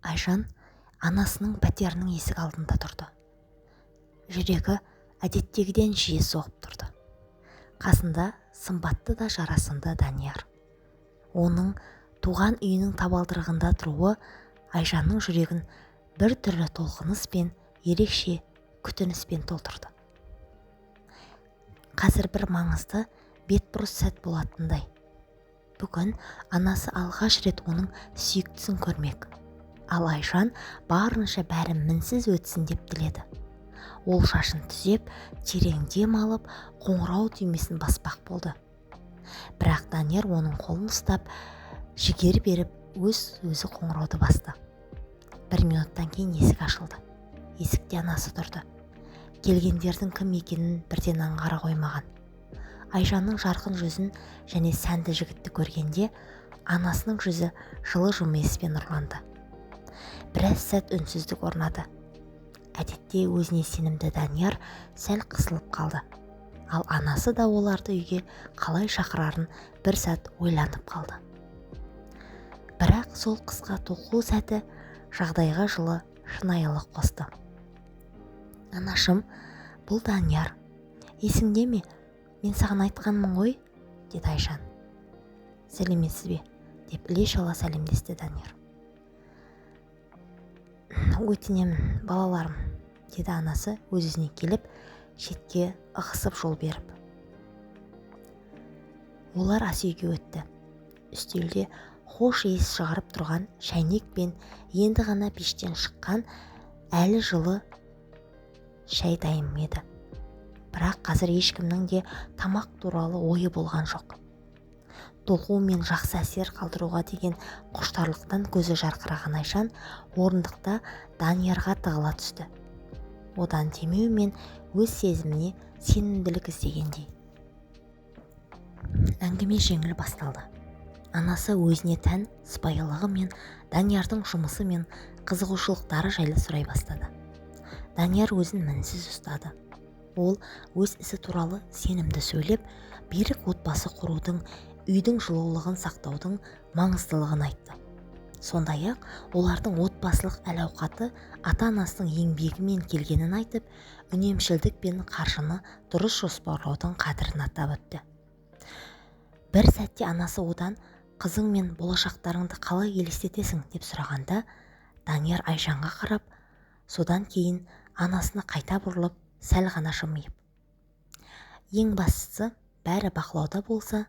Айжан анасының пәтерінің есік алдында тұрды. Жүрегі әдеттегіден жиі соғып тұрды. Қасында сымбатты да жарасымды Данияр. Оның туған үйінің табалдырығында тұруы Айжанның жүрегін бір түрлі толқыныс пен ерекше күтініспен толтырды. Қазір бір маңызды бетбұрыс сәт болатындай. Бүгін анасы алғаш рет оның сүйіктісін көрмек. Ал Айжан барынша бәрі мінсіз өтсін деп тіледі. Ол шашын түзеп, терең дем алып, қоңырау түймесін баспақ болды. Бірақ Данияр оның қолын ұстап, жігер беріп, өзі қоңырауды басты. 1 минуттан кейін есік ашылды. Есікте анасы тұрды. Келгендердің кім екенін бірден аңғара қоймаған. Айжанның жарқын жүзін және сәнді жігітті көргенде, анасының жүзі жылы жымиыспен нұрланды. Біраз сәт үнсіздік орнады. Әдетте өзіне сенімді Данияр сәл қысылып қалды. Ал анасы да оларды үйге қалай шақырарын бір сәт ойланып қалды. Бірақ сол қысқа толқу сәті жағдайға жылы шынайылық қосты. «Анашым, бұл Данияр. Есіңде ме? Мен саған айтқанмын ғой», деді Айжан. «Сәлеметсіз бе?» деп іле-шала сәлемдесті Данияр. «Өтінемін, балаларым», деді анасы өзіне келіп, шетке ығысып жол беріп. Олар ас үйге өтті. Үстелде хош иіс шығарып тұрған шәйнек пен енді ғана пештен шыққан әлі жылы шәй дайын еді. Бірақ қазір ешкімнің де тамақ туралы ойы болған жоқ. Толқу мен жақсы әсер қалдыруға деген құштарлықтан көзі жарқыраған Айжан орындықта Даниярға тығыла түсті. Одан демеу мен өз сезіміне сенімділік іздегендей. Әңгіме жеңіл басталды. Анасы өзіне тән сыпайылығы мен Даниярдың жұмысы мен қызығушылықтары жайлы сұрай бастады. Данияр өзін мінсіз ұстады. Ол өз ісі туралы сенімді сөйлеп, берік отбасы құрудың, үйдің жылулығын сақтаудың маңыздылығын айтты. Сондай-ақ олардың отбасылық әл-ауқаты ата-анасының еңбегімен келгенін айтып, үнемшілдік пен қаржыны дұрыс жоспарлаудың қадірін атап өтті. Бір сәтте анасы одан «Қызың мен болашақтарыңды қалай елестетесің?» деп сұрағанда, Данияр Айжанға қарап, содан кейін анасына қайта бұрылып, сәл ғана жымиып: «Ең бастысы, бәрі бақылауда болса,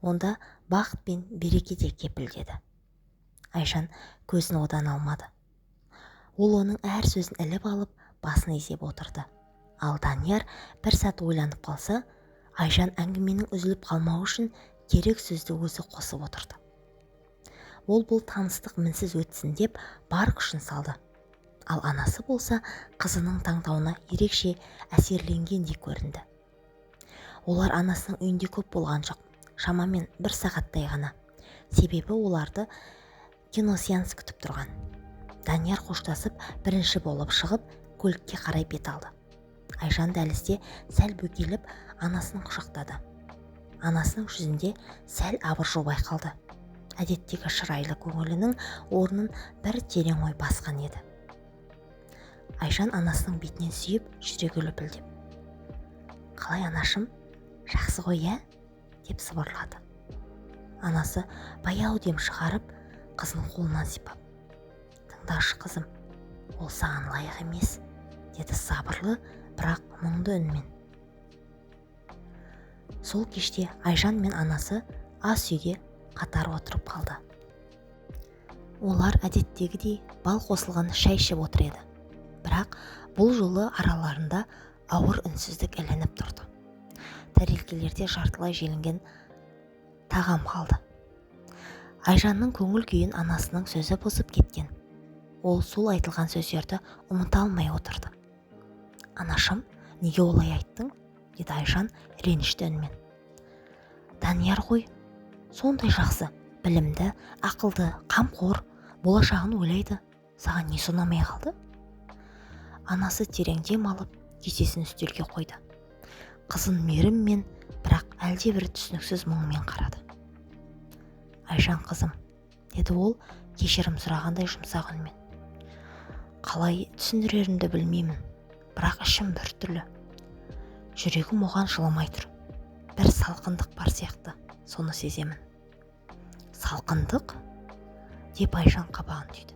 онда бақыт пен береке де кепіл», деді. Айжан көзін одан алмады. Ол оның әр сөзін іліп алып, басын изеп отырды. Ал Данияр бір сәт ойланып қалса, Айжан әңгіменің үзіліп қалмауы үшін керек сөзді өзі қосып отырды. Ол бұл таныстық мінсіз өтсін деп бар күшін салды. Ал анасы болса қызының таңдауына ерекше әсерленгендей көрінді. Олар анасының үйінде көп болған жоқ, шамамен 1 сағаттай ғана. Себебі оларды киносеанс күтіп тұрған. Данияр қоштасып бірінші болып шығып, көлікке қарай бет алды. Айжан дәлізде сәл бөгеліп анасын құшақтады. Анасының жүзінде сәл абыржу байқалды. Әдеттегі шырайлы көңілінің орнын бір терең ой басқан еді. Айжан анасының бетінен сүйіп, жүрегі лүпілдеп: «Қалай, анашым, жақсы ғой, ә?» деп сыбырлады. Анасы баяу дем шығарып, қызының қолынан сипап: «Тыңдашы, қызым, ол саған лайық емес», деді сабырлы, бірақ мұңды үнмен. Сол кеште Айжан мен анасы ас үйге қатар отырып қалды. Олар әдеттегідей бал қосылған шәй ішіп отыр еді. Бірақ бұл жолы араларында ауыр үнсіздік ілініп тұрды. Тәрелкелерде жартылай желінген тағам қалды. Айжанның көңіл күйін анасының сөзі бұзып кеткен. Ол сол айтылған сөздерді ұмыта алмай отырды. «Анашым, неге олай айттың?» деді Айжан ренішті үнмен. «Данияр ғой, сондай жақсы, білімді, ақылды, қамқор, болашағын ойлайды. Саған не ұнамай қалды?» Анасы терең дем алып, кесесін үстелге қойды. Қызын мейіріммен, бірақ әлде бір түсініксіз мұңмен қарады. «Айжан, қызым, деді ол кешірім сұрағандай жұмсақ үнмен. Қалай түсіндірерімді білмеймін, бірақ ішім біртүрлі. Жүрегім оған жылымай тұр. Бір салқындық бар сияқты, соны сеземін. Салқындық? Деп Айжан қабағын түйді.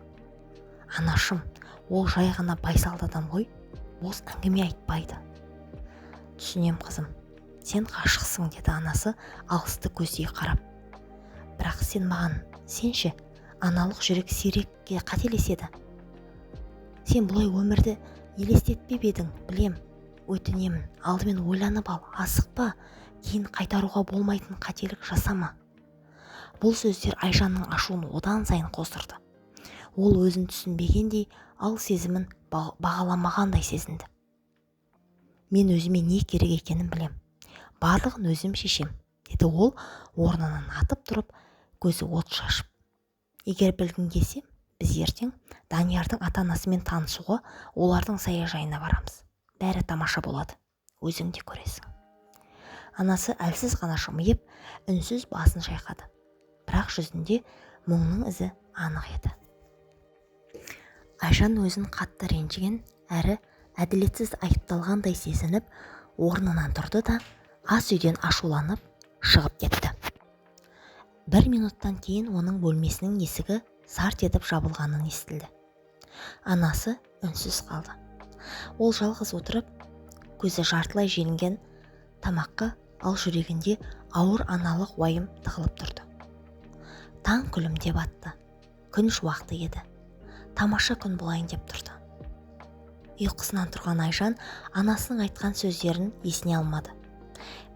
Анашым, ол жай ғана байсалды адам ғой, бос әңгіме айтпайды. Түсінем қызым, сен ғашықсың, деді анасы алысты көздей қарап. Бірақ сен маған, сенші, аналық жүрек сирекке қателеседі. Сен бұлай өмірді елестетпеп едің, білем. Өтінемін, алдымен ойланып ал, асықпа, кейін қайтаруға болмайтын қателік жасама. Бұл сөздер Айжанның ашуын одан сайын қосырды. Ол өзін түсінбегендей, ал сезімін бағаламағандай сезінді. Мен өзіме не керек екенін білем. Барлығын өзім шешем, деді ол орнынан атып тұрып, көзі от шашып. Егер білгің келсе, біз ертең Даниярдың ата-анасымен танысуға олардың саяжайына барамыз. Бәрі тамаша болады, өзің де көресің. Анасы әлсіз ғана жымиып, үнсіз басын шайқады. Бірақ жүзінде мұңның ізі анық еді. Айжан өзін қатты ренжіген әрі әділетсіз айыпталғандай сезініп, орнынан тұрды да ас үйден ашуланып шығып кетті. Бір минуттан кейін оның бөлмесінің есігі сарт етіп жабылғанын естілді. Анасы үнсіз қалды. Ол жалғыз отырып, көзі жартылай желінген тамаққа, ал жүрегінде ауыр аналық уайым тығылып тұрды. Таң күлімдеп атты. Күн шуақты еді. Тамаша күн болайын деп тұрды. Ұйқысынан тұрған Айжан анасының айтқан сөздерін есіне алмады.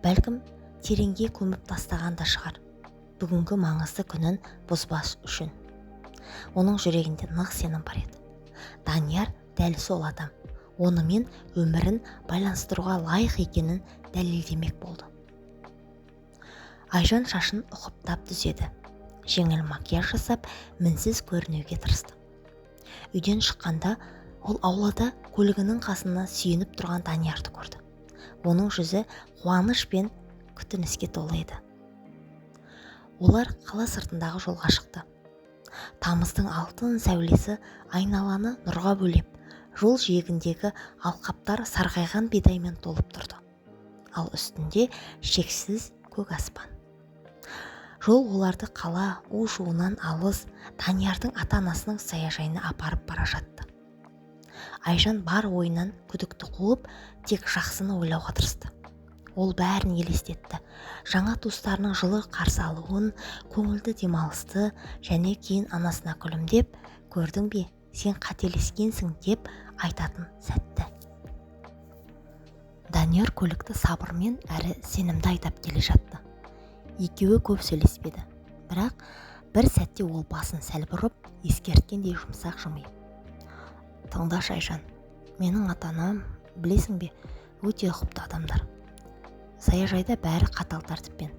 Бәлкім тереңге көміп тастаған да шығар. Бүгінгі маңызды күнін бұзбас үшін. Оның жүрегінде нық сенім бар еді. Данияр дәл сол адам. Онымен өмірін байланыстыруға лайық екенін дәлелдемек болды. Айжан шашын ұқыптап түзеді. Жеңіл макияж жасап, мінсіз көрінуге тырысты. Үйден шыққанда ол аулада көлігінің қасына сүйеніп тұрған Даниярды көрді. Оның жүзі қуаныш пен күтініске толы еді. Олар қала сыртындағы жолға шықты. Тамыздың алтын сәулесі айналаны нұрға бөлеп, жол жиегіндегі алқаптар сарғайған бидаймен толып тұрды. Ал үстінде шексіз көк аспан. Жол оларды қала у-шуынан алыс Даниярдың ата-анасының саяжайына апарып бара жатты. Айжан бар ойынан күдікті қуып, тек жақсыны ойлауға тырысты. Ол бәрін елестетті. Жаңа туыстарының жылы қарсы алуын, көңілді демалысты және кейін анасына күлімдеп, көрдің бе, сен қателескенсің деп айтатын сәтті. Данияр көлікті сабырмен әрі сенімді айдап келе жатты. Екеуі көп сөйлеспеді, бірақ бір сәтте ол басын сәл бұрып, ескерткендей жұмсақ жымиып. Тыңдашы Айжан, менің ата-анам, білесің бе, өте ұқыпты адамдар. Саяжайда бәрі қатал тәртіппен,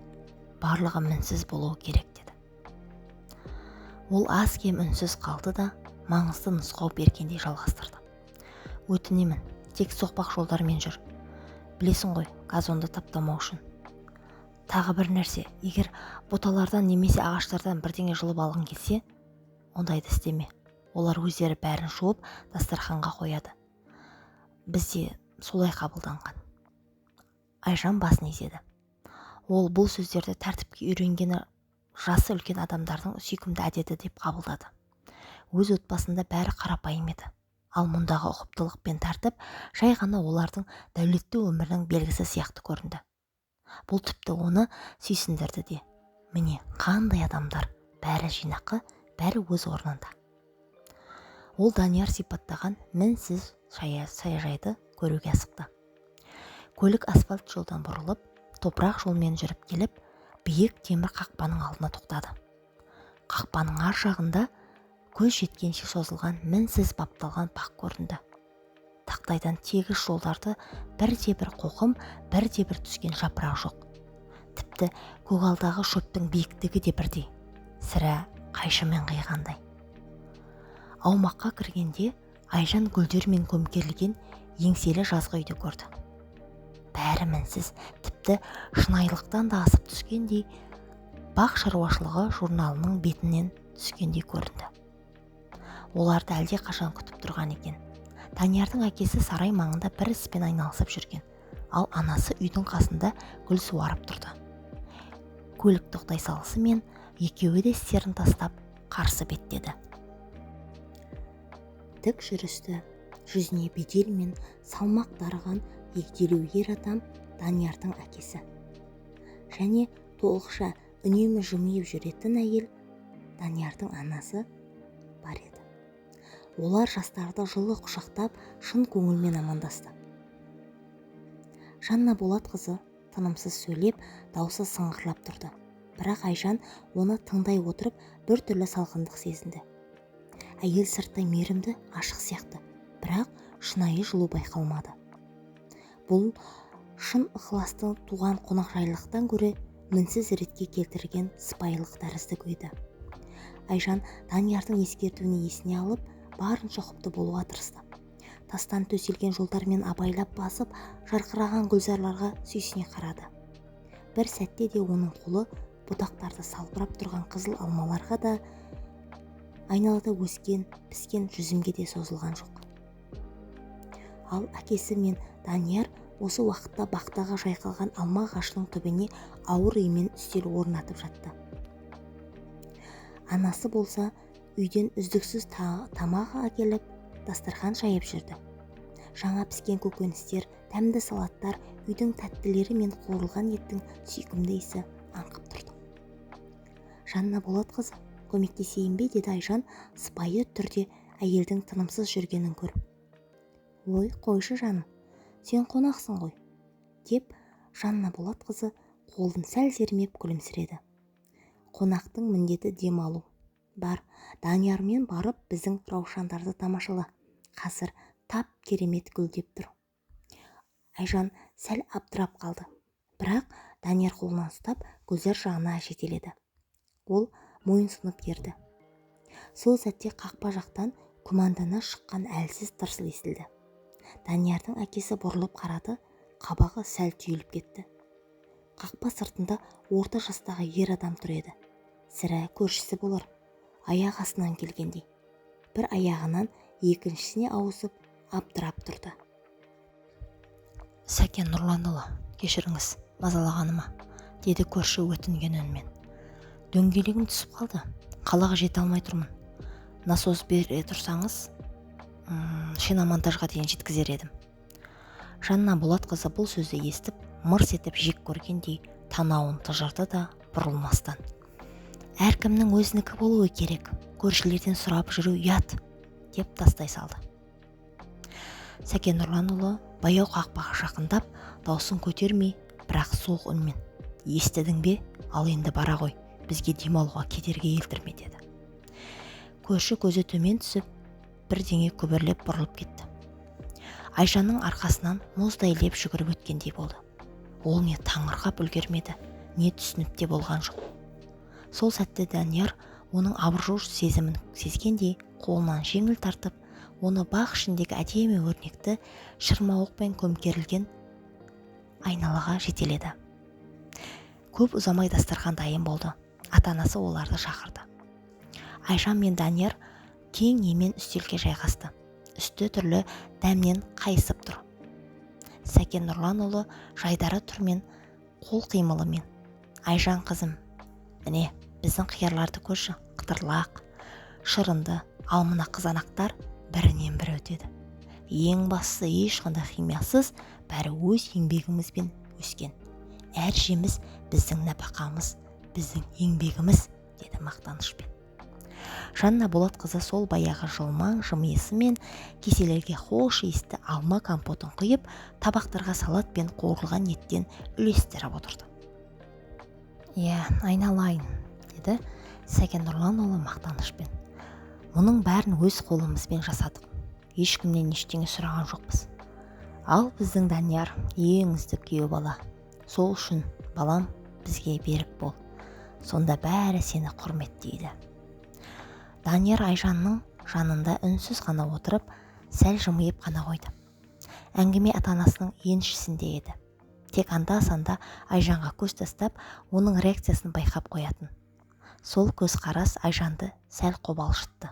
барлығы мінсіз болуы керек деді. Ол аз кем үнсіз қалды да, маңызды нұсқау бергендей жалғастырды. Өтінемін, тек соқпақ жолдармен жүр. Білесің ғой, газонды таптамау үшін. Тағы бір нәрсе, егер бұталардан немесе ағаштардан бірдеңе жұлып алғың келсе, ондайды істеме. Олар өздері бәрін жуып дастарханға қояды. Бізде солай қабылданған. Айжан басын изеді. Ол бұл сөздерді тәртіпке үйренгені жасы үлкен адамдардың сүйкімді әдеті деп қабылдады. Өз отбасында бәрі қарапайым еді. Ал мұндағы ұқыптылық пен тәртіп жай ғана олардың дәулетті өмірінің белгісі сияқты көрінді. Бұл тіпті оны сүйсіндірді де. Міне, қандай адамдар, бәрі жинақы, бәрі өз орнында. Ол Данияр сипаттаған мінсіз саяжайды көруге асықты. Көлік асфальт жолдан бұрылып, топырақ жолмен жүріп келіп, биік темір қақпаның алдына тоқтады. Қақпаның ар жағында көз жеткенше созылған мінсіз бапталған бақ көрінді. Тақтайдан тегіс жолдарды бірде-бір қоқым, бірде-бір түскен жапырақ жоқ. Тіпті көгалдағы шөптің биіктігі де бірдей, сірә қайшымен қиғандай. Аумаққа кіргенде Айжан гүлдермен көмкерілген еңселі жазғы үйді көрді. Бәрі мінсіз, тіпті шынайылықтан да асып түскендей, бақ шаруашылығы журналының бетінен түскендей көрінді. Оларды әлде қашан күтіп тұрған екен. Даниярдың әкесі сарай маңында бір іспен айналысып жүрген, ал анасы үйдің қасында гүл суарып тұрды. Көлік тоқтай салысымен екеуі де істерін тастап қарсы беттеді. Тік жүрісті, жүзіне бедел мен салмақ дарыған егделеу ер адам Даниярдың әкесі. Және толықша үнемі жымиып жүретін әйел Даниярдың анасы бар еді. Олар жастарды жылы құшақтап, шын көңілмен амандасты. Жанна Болатқызы тынымсыз сөйлеп, даусы сыңғырлап тұрды. Бірақ Айжан оны тыңдай отырып бір түрлі салқындық сезінді. Әйел сырттай мейірімді, ашық сияқты, бірақ шынайы жылу байқалмады. Бұл шын ықыластың туған қонақжайлылықтан гөрі мінсіз ретке келтірген сыпайылық тәрізді көйді. Айжан Даниярдың ескертуіне есіне алып, барынша ұқыпты болуға тырысты. Тастан төселген жолдармен абайлап басып, жарқыраған гүлзарларға сүйсіне қарады. Бір сәтте де оның қолы бұтақтарды салбырап тұрған қызыл алмаларға да, айналада өскен, піскен жүзімге де созылған жоқ. Ал әкесі мен Данияр осы уақытта бақтағы жайқалған алма ағашының түбіне ауыр үймен үстел орнатып жатты. Анасы болса, үйден үздіксіз тамақ әкеліп, дастархан жайып жүрді. Жаңа піскен көкөністер, тәмді салаттар, үйдің тәттілері мен қуырылған еттің сүйкімді иісі аңқып тұрды. Жанна Болатқызы, көмектесейін бе, деді Айжан сыпайы түрде әйелдің тынымсыз жүргенін көріп. Ой, қойшы жаным, сен қонақсың ғой, деп Жанна Болатқызы қолын сәл сермеп күлімсіреді. Қонақтың міндеті демалу. Бар, Даниярмен барып біздің раушандарды тамашала. Қазір тап керемет гүлдеп тұр. Айжан сәл абдырап қалды. Бірақ Данияр қолынан ұстап гүлзар жағына жетеледі. Ол мойынсұнып ерді. Сол сәтте қақпа жақтан күмәндана шыққан әлсіз тырсыл естілді. Даниярдың әкесі бұрылып қарады, қабағы сәл түйіліп кетті. Қақпа сыртында орта жастағы ер адам тұр еді. Сірә көршісі болар. Аяқ астынан келгендей. Бір аяғынан екіншісіне ауысып абдырап тұрды. Сәкен Нұрланұлы, кешіріңіз, мазалағаныма, деді көрші өтінген үнмен. Дөңгелегім түсіп қалды, қалаға жете алмай тұрмын. Насос бере тұрсаңыз, шиномонтажға дейін жеткізер едім. Жанна Болатқызы бұл сөзді естіп, мырс етіп жек көргендей танауын тыжырды да бұрылмастан. Әркімнің өзінікі болуы керек, көршілерден сұрап жүру ұят, деп тастай салды. Сәкен Нұрланұлы баяу қақпаға жақындап, даусын көтермей, бірақ суық үнмен. Естідің бе? Ал енді бара ғой, бізге демалуға кедергі келтірме, деді. Көрші көзі төмен түсіп, бірдеңе күбірлеп бұрылып кетті. Айжанның арқасынан мұздай леп жүгіріп өткендей болды. Ол не таңырқап үлгермеді, не түсініп те болған жоқ. Сол сәтте Данияр оның абыржу сезімін сезгендей қолынан жеңіл тартып, оны бақ ішіндегі әдемі өрнекті шырмауықпен көмкерілген айналаға жетеледі. Көп ұзамай дастархан дайын болды. Ата-анасы оларды шақырды. Айжан мен Данияр кең емен үстелге жайғасты. Үсті түрлі дәмнен қайысып тұр. Сәкен Нұрланұлы жайдары түрмен, қол қимылымен: Айжан қызым, міне, біздің қиярларды көрші, қытырлақ, шырынды, ал мына қызанақтар бірінен бірі өтеді. Ең бастысы ешқандай химиясыз, бәрі өз еңбегімізбен өскен. Әр жеміс біздің нәпақамыз, біздің еңбегіміз, деді мақтанышпен. Жанна Болатқызы сол баяғы жылмаң жымиысымен кеселерге хош иісті алма компотын құйып, табақтарға салат пен қуырылған еттен үлестіріп отырды. Иә, айналайын, деді Сәкен Нұрланұлы мақтанышпен. Мұның бәрін өз қолымызбен жасадық. Ешкімнен ештеңе сұраған жоқпыз. Ал біздің Данияр ең үздік күйеу бала. Сол үшін, балам, бізге берік бол. Сонда бәрі сені құрметтейді. Данияр Айжанның жанында үнсіз ғана отырып, сәл жымиып қана қойды. Әңгіме ата-анасының еншісінде еді. Тек анда-санда Айжанға көз тастап, оның реакциясын байқап қоятын. Сол көзқарас Айжанды сәл қобалжытты.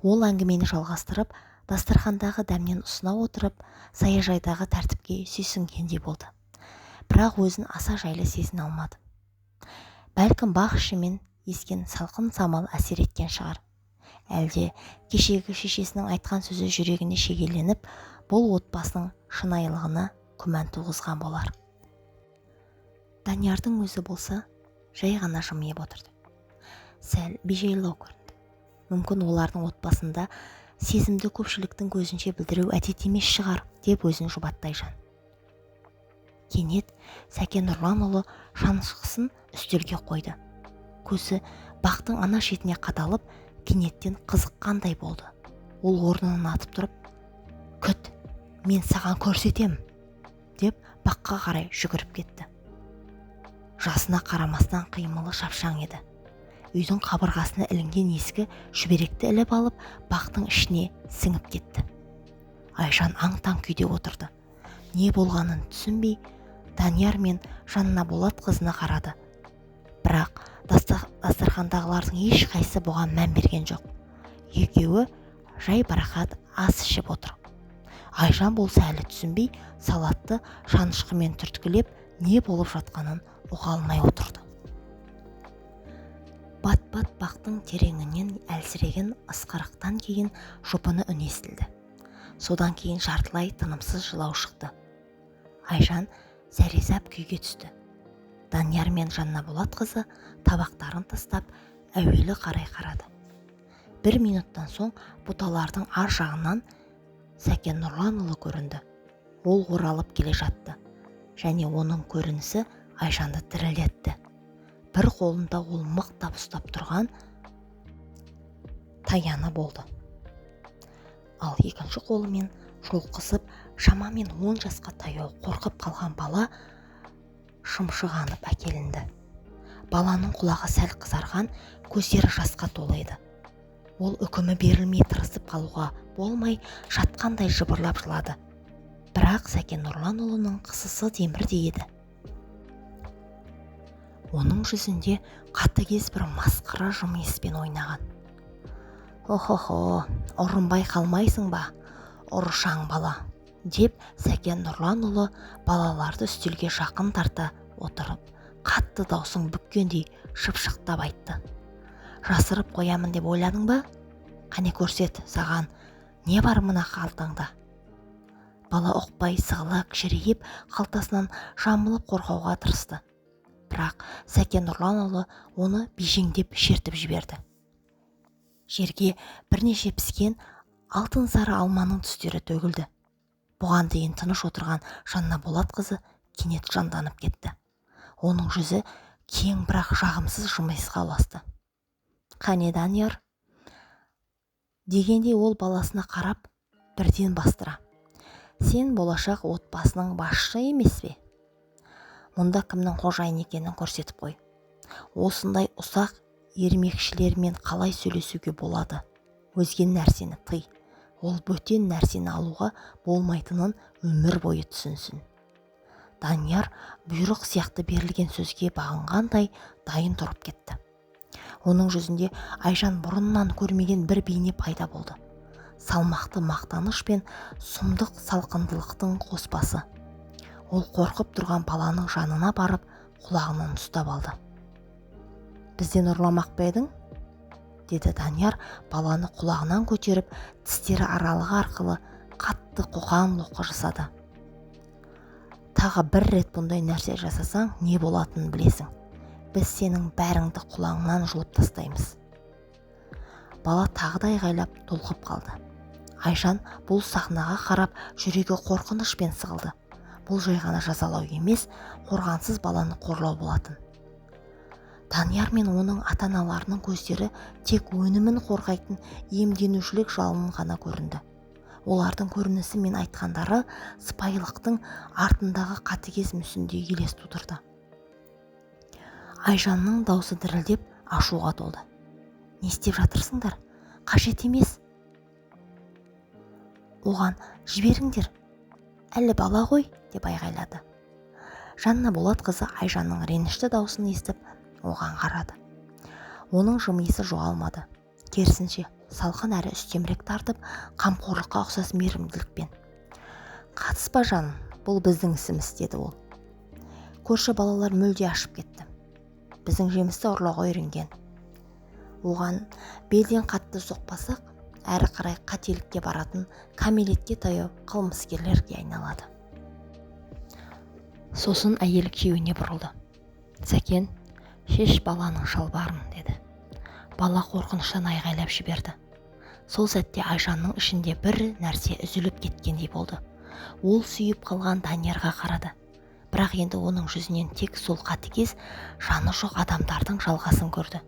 Ол әңгімені жалғастырып, дастархандағы дәмнен ұсына отырып, саяжайдағы тәртіпке сүйсінгендей болды. Бірақ өзін аса жайлы сезіне алмады. Бәлкім бақ ішімен ескен салқын самал әсер еткен шығар. Әлде кешегі шешесінің айтқан сөзі жүрегіне шегеленіп, бұл отбасының шынайылығына күмән туғызған болар. Даниярдың өзі болса, жай ғана жымиып отырды. Сәл бейжайлау көрінді. Мүмкін олардың отбасында сезімді көпшіліктің көзінше білдіру әдет емес шығар, деп өзін жұбатты Айжан. Кенет Сәкен Нұрланұлы шанышқысын үстелге қойды. Көзі бақтың ана шетіне қадалып, кенеттен қызыққандай болды. Ол орнынан атып тұрып, «Күт, мен саған көрсетем!» деп баққа қарай жүгіріп кетті. Жасына қарамастан қимылы шапшаң еді. Үйдің қабырғасына ілінген ескі шүберекті іліп алып, бақтың ішіне сіңіп кетті. Айжан аң-таң күйде отырды. Не болғанын түсінбей, Данияр мен Жанна Болат қызына қарады. Бірақ дастархандағылардың ешқайсысы бұған мән берген жоқ. Екеуі жай барақат ас ішіп отыр. Айжан болса әлі түсінбей, салатты шанышқымен түрткілеп, не болып жатқанын ұға алмай отырды. Бат-бат бақтың тереңінен әлсіреген ысқырықтан кейін жұпыны үн естілді. Содан кейін жартылай тынымсыз жылау шықты. Айжан зәрезап күйге түсті. Данияр мен Жанна Болат қызы табақтарын тастап әуелі қарай қарады. Бір минуттан соң бұталардың ар жағынан Сәкен Нұрланұлы көрінді. Ол оралып келе жатты, және оның көрінісі Айжанды тірілетті. Бір қолында ол мықтап ұстап тұрған таяны болды. Ал екінші қолымен жұлқысып, шамамен 10 жасқа таяу қорқып қалған бала шымшығанып әкелінді. Баланың құлағы сәл қызарған, көздері жасқа толайды. Ол үкімі берілмей тырысып қалуға болмай, жатқандай жыбырлап жылады. Бірақ Сәкен Нұрланұлының қысысы темірдей еді. Оның жүзінде қатыгез бір масқара жымиыспен ойнаған. «Охо-хо, ұрынбай қалмайсың ба, ұрышаң бала», деп Сәкен Нұрланұлы балаларды үстелге жақын тарта отырып, қатты даусың бүккендей шыпшықтап айтты. «Жасырып қоямын деп ойладың ба? Қане көрсет, саған не бар мына қалтаңда?» Бала ұқпай сығыла кішірейіп, қалтасынан жамылып қорғауға тырысты. Бірақ Сәкен Нұрланұлы оны бежеңдеп шертіп жіберді. Жерге бірнеше піскен алтын сары алманың түстері төгілді. Бұған дейін тыныш отырған Жанна Болат қызы кенет жанданып кетті. Оның жүзі кең бірақ жағымсыз жымиысқа ұласты. «Қане Данияр?» дегенде ол баласына қарап бірден бастыра. «Сен болашақ отбасының басшысы емес пе? Мұнда кімнің қожайын екенін көрсетіп қой. Осындай ұсақ ермекшілермен қалай сөйлесуге болады? Өзге нәрсені тый. Ол бөтен нәрсені алуға болмайтынын өмір бойы түсінсін». Данияр бұйрық сияқты берілген сөзге бағынғандай дайын тұрып кетті. Оның жүзінде Айжан бұрыннан көрмеген бір бейне пайда болды. Салмақты мақтаныш пен сұмдық салқындылықтың қоспасы. Ол қорқып тұрған баланың жанына барып, құлағынан ұстап алды. «Бізден ұрламақ па едің?» деді Данияр, баланы құлағынан көтеріп, тістері аралығы арқылы қатты қоқан-лоққы жасады. «Тағы бір рет бұндай нәрсе жасасаң, не болатынын білесің. Біз сенің бәріңді құлағыңнан жұлып тастаймыз». Бала тағы да айғайлап толқып қалды. Айжан бұл сахнаға қарап жүрегі қорқынышпен сығылды. Бұл жай ғана жазалау емес, қорғансыз баланы қорлау болатын. Данияр мен оның ата-аналарының көздері тек өнімін қорғайтын иемденушілік жалын ғана көрінді. Олардың көрінісі мен айтқандары сыпайылықтың артындағы қатыгез мүсіндей елес тудырды. Айжанның даусы дірілдеп ашуға толды. «Не істеп жатырсыңдар? Қажет емес. Оған жіберіңдер. Әлі бала ғой», деп айғайлады. Жанна Болат қызы Айжанның ренішті даусын естіп, оған қарады. Оның жымиысы жоғалмады. Керісінше, салқын әрі үстемірек тартып, қамқорлыққа ұқсас мейірімділікпен. Қатыспа жаным, бұл біздің ісіміз, деді ол. Көрші балалар мүлде ашып кетті. Біздің жемісті ұрлауға үйренген. Оған белден қатты соқпасақ, әрі қарай қателікке баратын, кәмелетке таяу қылмыскерлерге айналады. Сосын әйел күйеуіне бұрылды. Сәкен, шеш баланың шалбарын, деді. Бала қорқыныштан айғайлап жіберді. Сол сәтте Айжанның ішінде бір нәрсе үзіліп кеткендей болды. Ол сүйіп қалған Даниярға қарады. Бірақ енді оның жүзінен тек сол қатыгез, жаны жоқ адамдардың жалғасын көрді.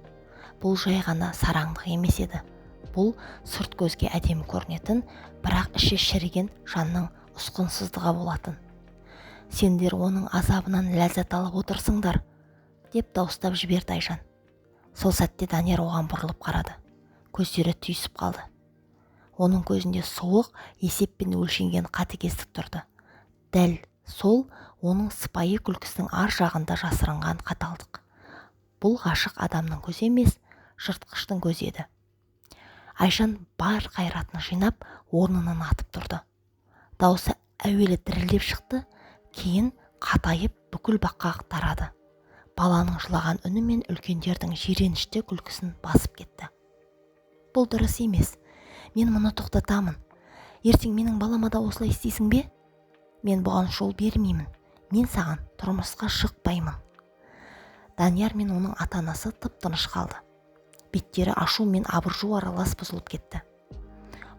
Бұл жай ғана сараңдық емес еді. Бұл сырт көзге әдемі көрінетін, бірақ іші шіріген жанның ұсқынсыздығы болатын. Сендер оның азабынан ләззат алып отырсыңдар, деп дауыстап жіберді Айжан. Сол сәтте Данияр оған бұрылып қарады. Көздері түйісіп қалды. Оның көзінде суық, есеппен өлшенген қатыгездік тұрды. Дәл сол оның сыпайы күлкісінің ар жағында жасырынған қаталдық. Бұл ғашық адамның көзі емес, жыртқыштың көзі еді. Айжан бар қайратын жинап, орнынан атып тұрды. Дауысы әуелі дірілдеп шықты, кейін қатайып бүкіл баққа тарады. Баланың жылаған үні мен үлкендердің жиренішті күлкісін басып кетті. Бұл дұрыс емес. Мен мұны тоқтатамын. Ертең менің балама да осылай істейсің бе? Мен бұған жол бермеймін. Мен саған тұрмысқа шықпаймын. Данияр мен оның ата-анасы тып-тыныш қалды. Беттері ашу мен абыржу аралас бұзылып кетті.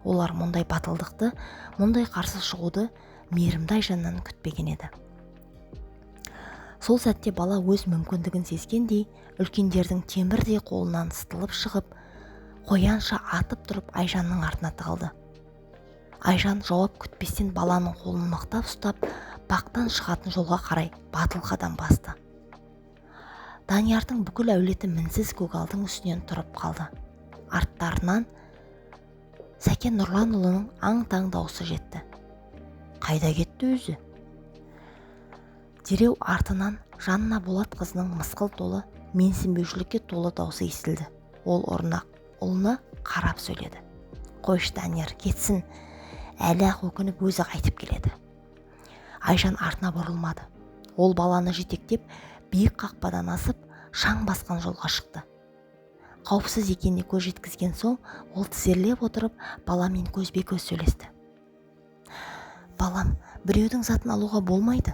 Олар мұндай батылдықты, мұндай қарсы шығуды мейірімді Айжаннан күтпеген еді. Сол сәтте бала өз мүмкіндігін сезгендей, үлкендердің темірдей қолынан сытылып шығып, қоянша атып тұрып Айжанның артына тығылды. Айжан жауап күтпестен баланың қолын мықтап ұстап, бақтан шығатын жолға қарай батыл қадам басты. Даниярдың бүкіл әулеті мінсіз көгалдың үстінен тұрып қалды. Арттарынан Сәкен Нұрланұлының аң-таң даусы жетті. Қайда кетті өзі? Дереу артынан Жанна Болат қызының мысқыл толы, менсінбеушілікке толы даусы естілді. Ол ұлына қарап сөйледі. Қойшы Данияр, кетсін, әлі-ақ өкініп өзі қайтып келеді. Айжан артына бұрылмады. Ол баланы жетектеп, биік қақпадан асып, шаң басқан жолға шықты. Қауіпсіз екеніне көз жеткізген соң, ол тізерлеп отырып, баламен көзбе-көз сөйлесті. Балам, біреудің затын алуға болмайды.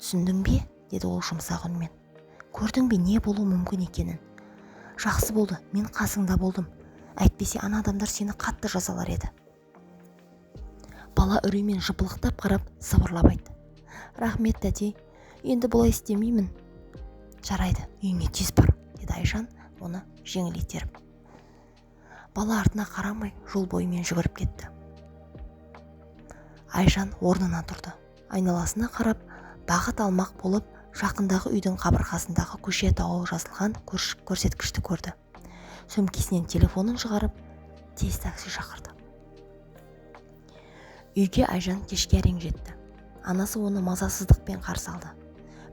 Түсіндің бе? Деді ол жұмсақ үнмен. Көрдің бе не болу мүмкін екенін? Жақсы болды, мен қасыңда болдым. Әйтпесе ана адамдар сені қатты жазалар еді. Бала үреймен жыпылықтап қарап, сыбырлап айтты. Рахмет, тәте, енді бұлай істемеймін. Жарайды, үйіңе тез бар, деді Айжан, оны жеңіл итеріп. Бала артына қарамай жол бойымен жүгіріп кетті. Айжан орнынан тұрды. Айналасына қарап, бағыт алмақ болып, жақындағы үйдің қабырғасындағы көше атауы жазылған көрсеткішті көрді. Сөмкесінен телефонын шығарып, тез такси шақырды. Үйге Айжан кешке әрең жетті. Анасы оны мазасыздықпен қарсы алды.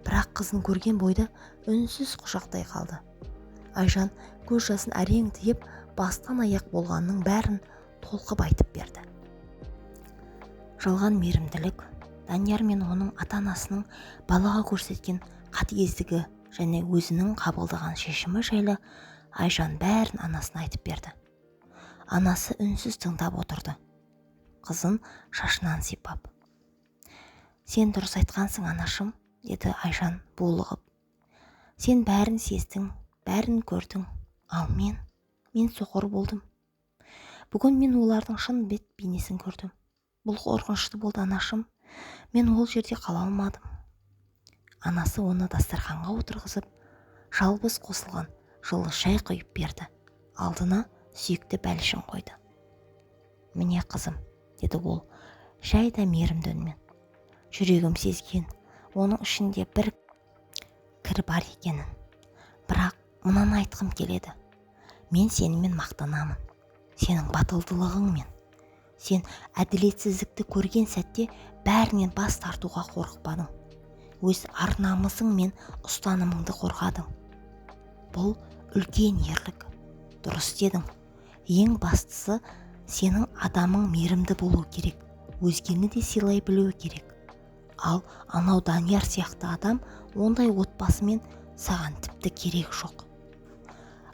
Бірақ қызын көрген бойда үнсіз құшақтай қалды. Айжан көз жасын әрең тыйып, бастан аяқ болғанның бәрін толқып айтып берді. Жалған мейірімділік, Данияр мен оның ата-анасының балаға көрсеткен қатыгездігі және өзінің қабылдаған шешімі жайлы Айжан бәрін анасына айтып берді. Анасы үнсіз тыңдап отырды. Қызын шашынан сипап. Сен дұрыс айтқансың, анашым, деді Айжан булығып. Сен бәрін сездің, бәрін көрдің, ал мен соқыр болдым. Бүгін мен олардың шын бет бейнесін көрдім. Бұл қорқынышты болды, анашым. Мен ол жерде қала алмадым. Анасы оны дастарханға отырғызып, жалбыз қосылған жылы шай құйып берді. Алдына сүйікті бәлішін қойды. Міне қызым, деді ол, жай да мейірімді үнмен. Жүрегім сезген, оның ішінде бір кір бар екенін. Бірақ мынаны айтқым келеді. Мен сенімен мақтанамын. Сенің батылдылығыңмен. Сен әділетсіздікті көрген сәтте бәрінен бас тартуға қорықпадың. Өз ар-намысың мен ұстанымыңды қорғадың. Бұл үлкен ерлік. Дұрыс дедің. Ең бастысы, сенің адамың мейірімді болу керек, өзгені де сыйлай білуі керек. Ал анау Данияр сияқты адам ондай отбасымен саған тіпті керек жоқ.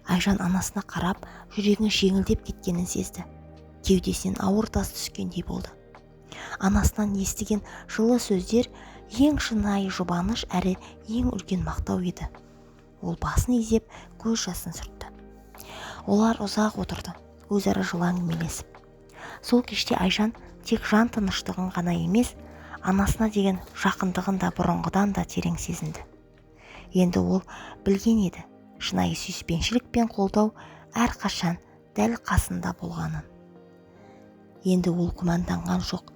Айжан анасына қарап, жүрегің жеңілдеп кеткенін сезді. Кеудесінен ауыр тас түскендей болды. Анасынан естіген жылы сөздер ең шынайы жұбаныш әрі ең үлкен мақтау еді. Ол басын изеп, көз жасын сүртті. Олар ұзақ отырды, өзара жылы әңгімелесіп. Сол кеште Айжан тек жан тыныштығын ғана емес, анасына деген жақындығын да бұрынғыдан да терең сезінді. Енді ол білген еді, шынайы сүйіспеншілік пен қолдау әрқашан дәл қасында болғанын. Енді ол күмәнданған жоқ,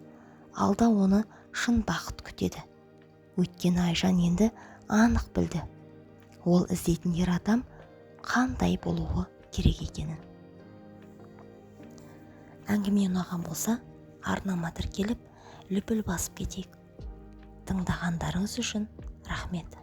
алда оны шын бақыт күтеді. Өйткені Айжан енді анық білді, ол іздейтін ер адам қандай болуы керек екенін. Әңгіме ұнаған болса, арнама тіркеліп, лүпіл басып кетейік. Тыңдағандарыңыз үшін рахмет.